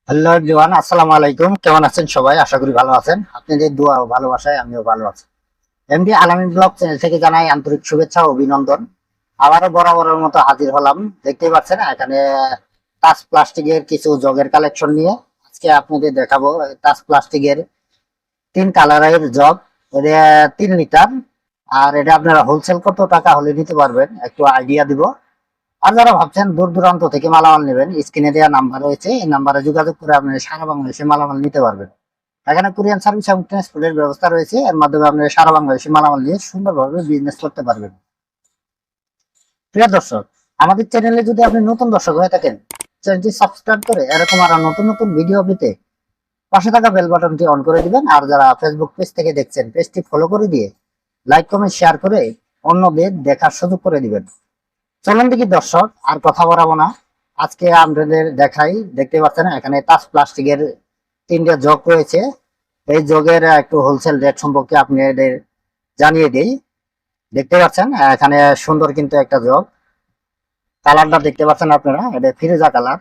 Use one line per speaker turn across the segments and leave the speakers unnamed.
Hello everyone, আসসালামু আলাইকুম। কেমন আছেন সবাই? আশা করি ভালো আছেন। আপনাদের দোয়া ও ভালোবাসায় আমিও ভালো আছি। এমডি আলামিন ব্লগ চ্যানেল থেকে জানাই আন্তরিক শুভেচ্ছা ও অভিনন্দন। আবারও বরাবরের মতো হাজির হলাম। দেখতেই পাচ্ছেন এখানে টাচ প্লাস্টিকের কিছু জগের কালেকশন নিয়ে আজকে আপনাদের দেখাবো। টাচ প্লাস্টিকের 3 কালারের জগ, এটা 3 লিটার। আর এটা আপনারা হোলসেল কত টাকা হলে নিতে পারবেন একটু আইডিয়া দিব। আর যারা ভাবছেন দূর দূরান্ত থেকে মালামাল নেবেন, স্ক্রিনে দেওয়া নাম্বার রয়েছে, এই নাম্বারে যোগাযোগ করে আপনি সারা বাংলাদেশে মালামাল নিতে পারবেন। এখানে কুরিয়ান সার্ভিস এবং ট্রান্সপোর্টের ব্যবস্থা রয়েছে, এর মাধ্যমে আপনি সারা বাংলাদেশে মালামাল নিয়ে সুন্দরভাবে বিজনেস করতে পারবেন। প্রিয় দর্শক, আমাদের চ্যানেলে যদি আপনি নতুন দর্শক হয়ে থাকেন, চ্যানেলটি সাবস্ক্রাইব করে এরকম আরো নতুন নতুন ভিডিও পেতে পাশে থাকা বেল বাটনটি অন করে দিবেন। আর যারা ফেসবুক পেজ থেকে দেখছেন, পেজটি ফলো করে দিয়ে লাইক কমেন্ট শেয়ার করে অন্যদের দেখার সুযোগ করে দিবেন। চলুন দেখি দর্শক, আর কথা বাড়াবো না, আজকে আপনাদের দেখাই। দেখতে পাচ্ছেন এখানে টাচ প্লাস্টিকের 3টে জগ রয়েছে। এই জগের একটু হোলসেল রেট সম্পর্কে আপনাদের জানিয়ে দিই। দেখতে পাচ্ছেন এখানে সুন্দর কিন্তু একটা জগ, কালারটা দেখতে পাচ্ছেন আপনারা, এটা ফিরোজা কালার।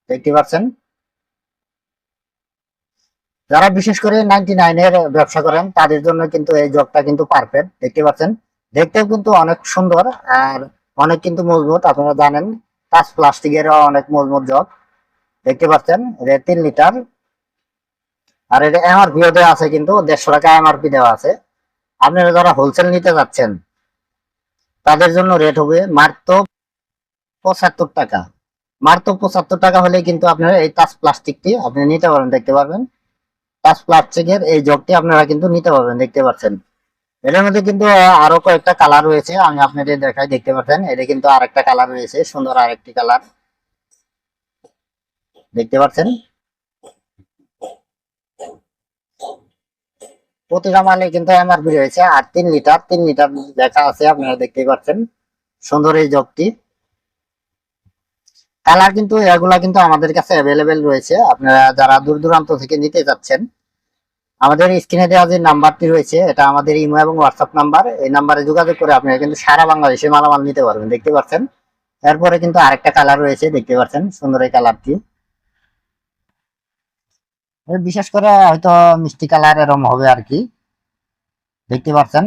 দেখতে পাচ্ছেন যারা বিশেষ করে 99-এর ব্যবসা করেন তাদের জন্য কিন্তু এই জগটা কিন্তু পারফেক্ট। দেখতে পাচ্ছেন দেখতেও কিন্তু অনেক সুন্দর আর অনেক কিন্তু মজবুত। আপনারা জানেন টাচ প্লাস্টিকের অনেক মজবুত জগ। দেখতে পাচ্ছেন এটা 3 লিটার। আর এটা এমআরপি দেওয়া আছে, কিন্তু 150 টাকা এমআরপি দেওয়া আছে। আপনারা যারা হোলসেল নিতে যাচ্ছেন তাদের জন্য রেট হবে মাত্র 75 টাকা। মাত্র 75 টাকা হলে কিন্তু আপনারা এই টাচ প্লাস্টিকটি আপনি নিতে পারবেন। দেখতে পারবেন টাচ প্লাস্টিকের এই জগটি আপনারা কিন্তু নিতে পারবেন। দেখতে পাচ্ছেন এটার মধ্যে কিন্তু আরো কয়েকটা কালার রয়েছে, আমি আপনাদের দেখাই। দেখতে পাচ্ছেন এটা কিন্তু আরেকটা কালার রয়েছে, সুন্দর আরেকটি কালার। দেখতে পাচ্ছেন প্রতিটা মালে কিন্তু এমআরপি রয়েছে। আর 3 লিটার 3 লিটার লেখা আছে, আপনারা দেখতেই পাচ্ছেন। সুন্দর এই জগটি, কালার কিন্তু এগুলা কিন্তু আমাদের কাছে অ্যাভেলেবেল রয়েছে। আপনারা যারা দূর দূরান্ত থেকে নিতে যাচ্ছেন, আমাদের স্ক্রিনে দেওয়া যে নাম্বারটি রয়েছে এটা আমাদের ইমো এবং হোয়াটসঅ্যাপ নাম্বার। এই নাম্বারে যোগাযোগ করে আপনারা কিন্তু সারা বাংলাদেশে মালামাল নিতে পারবেন। দেখতে পাচ্ছেন এরপরে কিন্তু আরেকটা কালার রয়েছে, দেখতে পাচ্ছেন সুন্দর এই কালারটি। বিশেষ করে হয়তো মিষ্টি কালার এরকম হবে আর কি। দেখতে পাচ্ছেন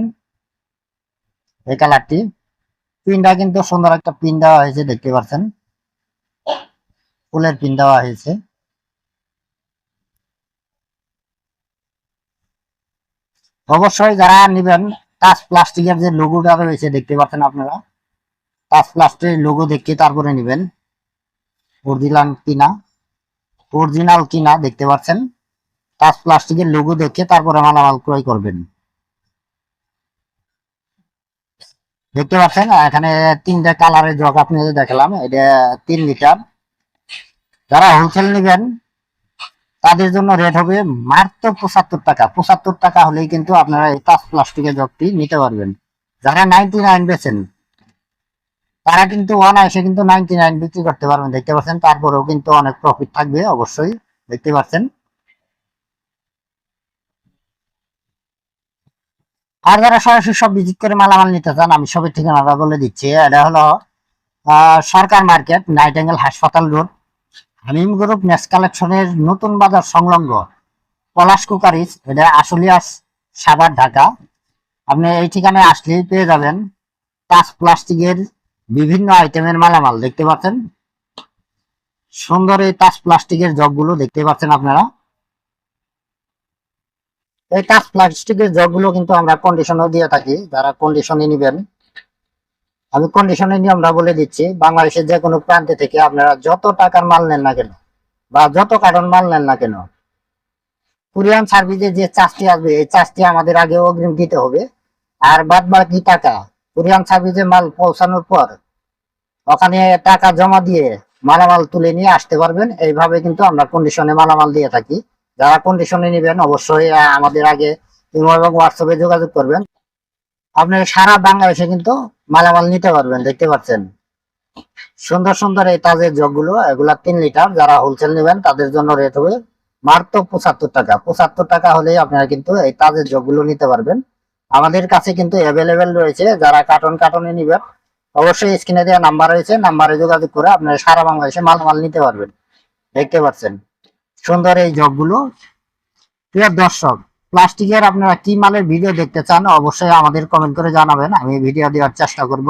এই কালারটি, পিনটা কিন্তু সুন্দর একটা পিন দেওয়া হয়েছে। দেখতে পাচ্ছেন ফুলের পিন দেওয়া হয়েছে। অবশ্যই যারা নিবেন টাচ প্লাস্টিকের যে লোগোটা রয়েছে, দেখতে পাচ্ছেন আপনারা, টাচ প্লাস্টিকের লোগো দেখে তারপরে নিবেন। অরিজিনাল কিনা, অরিজিনাল কিনা দেখতে পাচ্ছেন, টাচ প্লাস্টিকের লোগো দেখে তারপরে মালামাল ক্রয় করবেন। দেখতে পাচ্ছেন এখানে 3টে কালারের জগ আপনাদের দেখালাম, এটা 3 লিটার। যারা হোলসেল নেবেন তাদের জন্য রেট হবে মাত্র 75 টাকা। 75 টাকা হলেই কিন্তু আপনারা এই টাচ প্লাস্টিকের জগটি নিতে পারবেন। যারা 99 বেচেন তারা কিন্তু অনায়াসে কিন্তু 99 বিক্রি করতে পারবেন। দেখতে পাচ্ছেন তারপরেও কিন্তু অনেক প্রফিট থাকবে অবশ্যই। দেখতে পাচ্ছেন আর যারা সরাসরি সব ভিজিট করে মালামাল নিতে চান, আমি সবের ঠিকানাটা বলে দিচ্ছি। এটা হলো সরকার মার্কেট, নাইটেঙ্গেল হাসপাতাল রোড, হামিম গ্রুপ নেস কালেকশনের নতুন বাজার সংলগ্ন পলাশ কুকারিজ, এটা আশুলিয়া, সাভার, ঢাকা। আপনি এই ঠিকানায় আসলেই পেয়ে যাবেন টাচ প্লাস্টিকের বিভিন্ন আইটেমের মালামাল। দেখতে পাচ্ছেন সুন্দর এই টাচ প্লাস্টিকের জগগুলো দেখতে পাচ্ছেন আপনারা। এই টাচ প্লাস্টিকের জগগুলো কিন্তু আমরা কন্ডিশনও দিয়ে থাকি, যারা কন্ডিশনে নিবেন। আমি কন্ডিশনের নিয়মটা বলে দিচ্ছি। বাংলাদেশের যে কোনো প্রান্তে থেকে আপনারা যত টাকার মাল নেন না কেন বা যত কার্টন মাল নেন না কেন, কুরিয়ান সার্ভিসে যে চার্জটি আসবে এই চার্জটি আমাদের আগে অগ্রিম দিতে হবে। আর বাদ বাকি টাকা কুরিয়ান সার্ভিসে মাল পৌঁছানোর পর ওখানে টাকা জমা দিয়ে মালামাল তুলে নিয়ে আসতে পারবেন। এইভাবে কিন্তু আমরা কন্ডিশনে মালামাল দিয়ে থাকি। যারা কন্ডিশনে নেবেন অবশ্যই আমাদের আগে ইমো এবং হোয়াটসঅ্যাপে যোগাযোগ করবেন। আপনি সারা বাংলাদেশে কিন্তু মালামাল নিতে পারবেন। দেখতে পাচ্ছেন সুন্দর সুন্দর এই তাজের জগগুলো, এগুলা 3 লিটার। যারা হোলসেল নেবেন তাদের জন্য রেট হবে মাত্র 75 টাকা। 75 টাকা হলে আপনারা কিন্তু এই তাজের জগগুলো নিতে পারবেন। আমাদের কাছে কিন্তু অ্যাভেলেবেল রয়েছে। যারা কার্টন কার্টনে নিবেন অবশ্যই স্ক্রিনে দেওয়া নাম্বার রয়েছে, নাম্বারে যোগাযোগ করে আপনারা সারা বাংলাদেশে মালামাল নিতে পারবেন। দেখতে পাচ্ছেন সুন্দর এই জগগুলো। প্রিয় দর্শক, প্লাস্টিকের আপনারা কি মালের ভিডিও দেখতে চান অবশ্যই আমাদের কমেন্ট করে জানাবেন, আমি ভিডিও দেওয়ার চেষ্টা করব।